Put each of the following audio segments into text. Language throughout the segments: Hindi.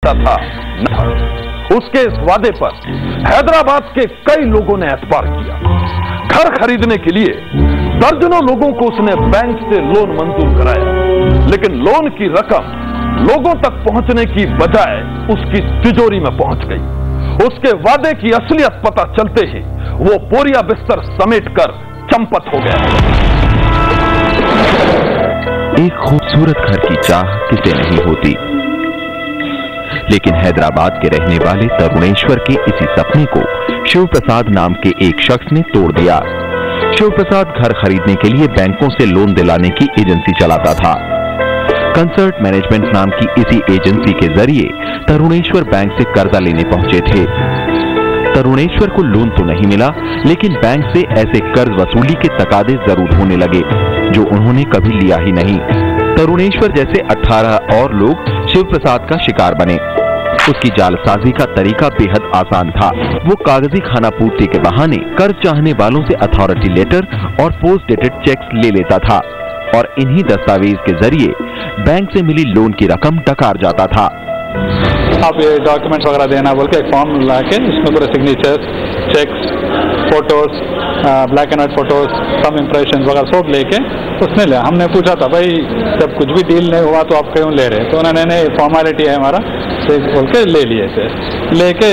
था। उसके इस वादे पर हैदराबाद के कई लोगों ने एतबार किया। घर खरीदने के लिए दर्जनों लोगों को उसने बैंक से लोन मंजूर कराया, लेकिन लोन की रकम लोगों तक पहुंचने की बजाय उसकी तिजोरी में पहुंच गई। उसके वादे की असलियत पता चलते ही वो बोरिया बिस्तर समेटकर चंपत हो गया। एक खूबसूरत घर की चाह किसे नहीं होती, लेकिन हैदराबाद के रहने वाले तरुणेश्वर के इसी सपने को शिव प्रसाद नाम के एक शख्स ने तोड़ दिया। शिव प्रसाद घर खरीदने के लिए बैंकों से लोन दिलाने की एजेंसी चलाता था। कंसर्ट मैनेजमेंट नाम की इसी एजेंसी के जरिए तरुणेश्वर बैंक से कर्जा लेने पहुंचे थे। तरुणेश्वर को लोन तो नहीं मिला, लेकिन बैंक से ऐसे कर्ज वसूली के तकादे जरूर होने लगे जो उन्होंने कभी लिया ही नहीं। तरुणेश्वर जैसे 18 और लोग शिव प्रसाद का शिकार बने। उसकी जालसाजी का तरीका बेहद आसान था। वो कागजी खाना पूर्ति के बहाने कर्ज चाहने वालों से अथॉरिटी लेटर और पोस्ट डेटेड चेक्स ले लेता था और इन्हीं दस्तावेज के जरिए बैंक से मिली लोन की रकम डकार जाता था। आप ये डॉक्यूमेंट्स वगैरह देना बोल के एक फॉर्म ला के उसमें पूरे signatures, cheques, photos, black and white photos, some impression वगैरह सब लेके उसने लिया। हमने पूछा था भाई जब कुछ भी डील नहीं हुआ तो आप क्यों ले रहे, तो उन्होंने नहीं फॉर्मेलिटी है हमारा बोल के ले लिए थे। लेके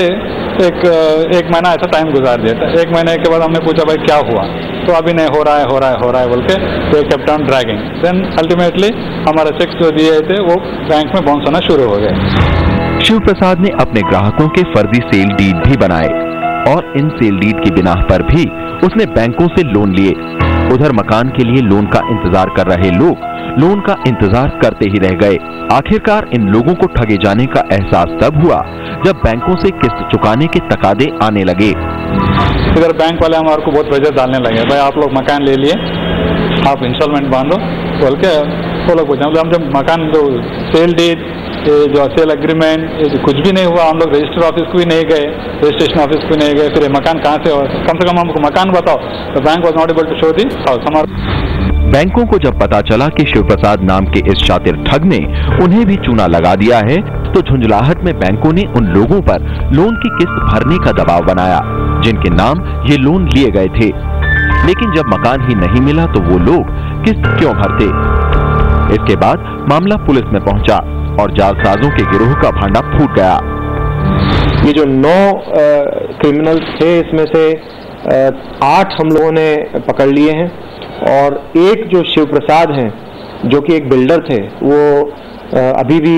एक महीना ऐसा टाइम गुजार दिया था। एक महीने के बाद हमने पूछा भाई क्या हुआ, तो अभी नहीं हो रहा है बोल के they kept on dragging. Then ultimately हमारे चेक्स जो दिए थे वो बैंक में बाउंस होना शुरू हो गए। शिव प्रसाद ने अपने ग्राहकों के फर्जी सेल डीड भी बनाए और इन सेल डीड की बिना पर भी उसने बैंकों से लोन लिए। उधर मकान के लिए लोन का इंतजार कर रहे लोग लोन का इंतजार करते ही रह गए। आखिरकार इन लोगों को ठगे जाने का एहसास तब हुआ जब बैंकों से किस्त चुकाने के तकादे आने लगे। इधर बैंक वाले हमारे को बहुत प्रेशर डालने लगे, भाई आप लोग मकान ले लिए, आप इंस्टॉलमेंट बांधो बोल के वो लोग पूछे। हम जब मकान जो सेल डीड, जो सेल एग्रीमेंट कुछ भी नहीं हुआ, हम लोग रजिस्टर ऑफिस को भी नहीं गए, रजिस्ट्रेशन ऑफिस को नहीं गए, फिर ये मकान कहाँ से, कम से कम हमको मकान बताओ, तो bank was not able to show the house. बैंकों को जब पता चला कि शिव प्रसाद नाम के इस शातिर ठग ने उन्हें भी चूना लगा दिया है, तो झुंझलाहट में बैंकों ने उन लोगों पर लोन की किस्त भरने का दबाव बनाया जिनके नाम ये लोन लिए गए थे। लेकिन जब मकान ही नहीं मिला तो वो लोग किस्त क्यों भरते। इसके बाद मामला पुलिस में पहुंचा और जालसाजों के गिरोह का भांडा फूट गया। ये जो 9 क्रिमिनल्स थे, इसमें से 8 हम लोगों ने पकड़ लिए हैं और एक जो शिव प्रसाद हैं जो कि एक बिल्डर थे, वो अभी भी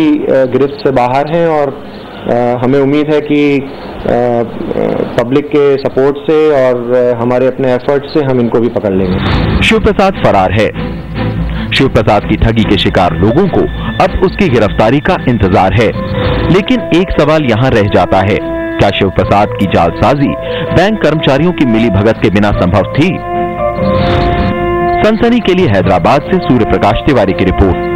गिरफ्त से बाहर हैं और हमें उम्मीद है कि पब्लिक के सपोर्ट से और हमारे अपने एफर्ट से हम इनको भी पकड़ लेंगे। शिव प्रसाद फरार है। शिव प्रसाद की ठगी के शिकार लोगों को अब उसकी गिरफ्तारी का इंतजार है, लेकिन एक सवाल यहाँ रह जाता है, क्या शिव प्रसाद की जालसाजी बैंक कर्मचारियों की मिलीभगत के बिना संभव थी? सनसनी के लिए हैदराबाद से सूर्य प्रकाश तिवारी की रिपोर्ट।